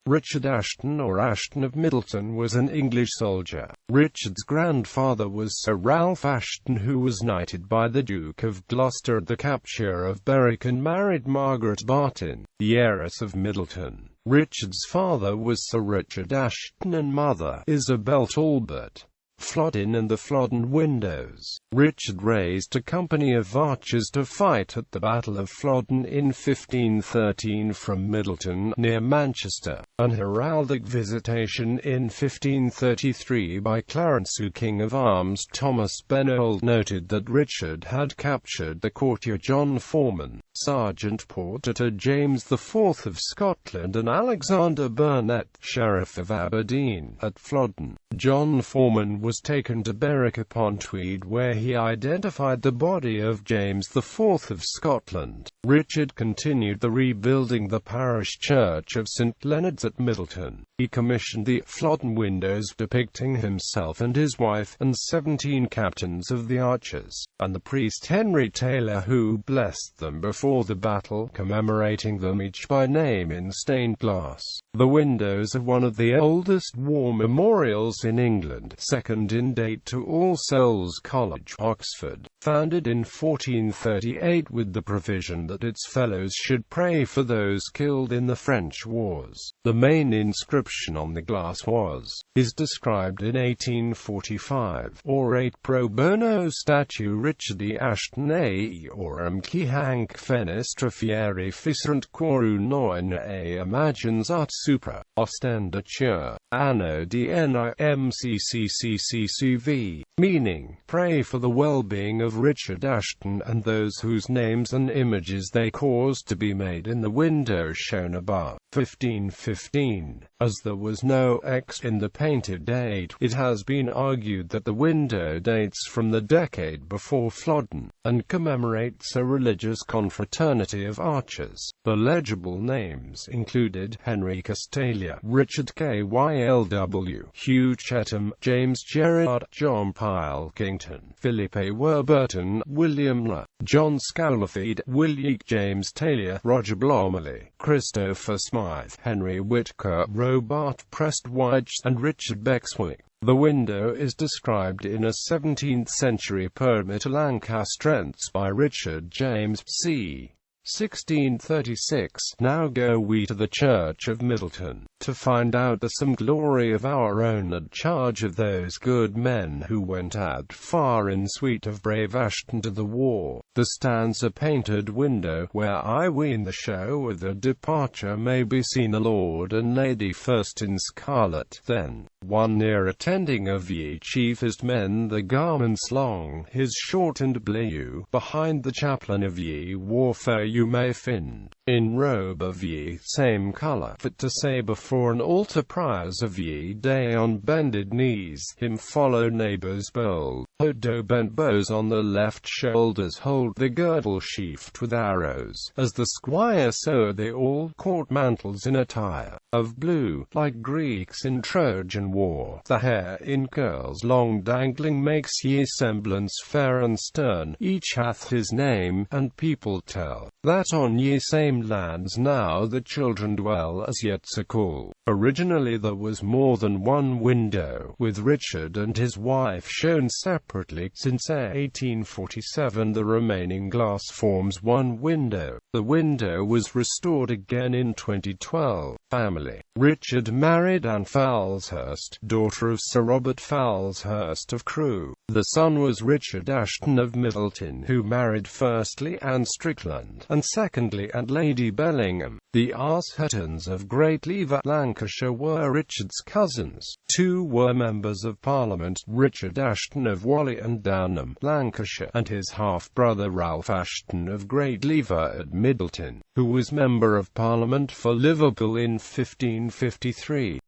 Richard Assheton or Ashton of Middleton was an English soldier. Richard's grandfather was Sir Ralph Assheton, who was knighted by the Duke of Gloucester at the capture of Berwick and married Margaret Barton, the heiress of Middleton. Richard's father was Sir Richard Assheton and mother, Isobel Talbot. Flodden and the Flodden Windows. Richard raised a company of archers to fight at the Battle of Flodden in 1513 from Middleton, near Manchester. An heraldic visitation in 1533 by Clarence, King of Arms Thomas Benold, noted that Richard had captured the courtier John Foreman, Sergeant Porter James IV of Scotland, and Alexander Burnet, Sheriff of Aberdeen, at Flodden. John Foreman was taken to Berwick upon Tweed, where he identified the body of James IV of Scotland. Richard continued the rebuilding the parish church of St Leonard's at Middleton. He commissioned the Flodden windows depicting himself and his wife, and 17 captains of the archers, and the priest Henry Taylor, who blessed them before the battle, commemorating them each by name in stained glass. The windows are one of the oldest war memorials in England, second in date to All Souls College, Oxford, founded in 1438 with the provision that its fellows should pray for those killed in the French wars. The main inscription on the glass is described in 1845, Orate pro bono statu Richardi Ashton a orem qui hanc fenestra fieri ficerant coru noin a imagines art supra, ostendature, anno dni meaning, pray for the well-being of Richard Assheton and those whose names and images they caused to be made in the window shown above. 1515. As there was no X in the painted date, it has been argued that the window dates from the decade before Flodden, and commemorates a religious confraternity of archers. The legible names included Henry Castalia, Richard Kylw, Hugh Chetham, James Gerard, John Pilkington, Philippe Warburton, William La, John Scalafede, William James Taylor, Roger Blomley, Christopher Smythe, Henry Whitaker, Robert Prestwich, and Richard Bexwick. The window is described in a 17th-century poem to Lancastrense by Richard James c. 1636. Now go we to the church of Middleton, to find out the some glory of our own at charge of those good men who went out far in suite of brave Ashton to the war. There stands a painted window, where I ween the show of the departure may be seen a lord and lady first in scarlet, then one near attending of ye chiefest men, the garments long, his short and blue, behind the chaplain of ye warfare you may find, in robe of ye same colour, fit to say before an altar priors of ye day on bended knees, him follow neighbours bold, hodo bent bows on the left shoulders hold the girdle sheathed with arrows, as the squire so they all court mantles in attire of blue, like Greeks in Trojan war. The hair in curls long dangling makes ye semblance fair and stern, each hath his name, and people tell that on ye same lands now the children dwell as yet so cool. Originally there was more than one window, with Richard and his wife shown separately. Since 1847 the remaining glass forms one window. The window was restored again in 2012. Family. Richard married Anne Falshurst, daughter of Sir Robert Falshurst of Crewe. The son was Richard Assheton of Middleton, who married firstly Anne Strickland, and secondly Aunt Lady Bellingham. The Asshetons of Great Lever, Lancashire, were Richard's cousins. Two were members of Parliament, Richard Assheton of Whalley and Downham, Lancashire, and his half-brother Ralph Assheton of Great Lever at Middleton, who was Member of Parliament for Liverpool in 1553.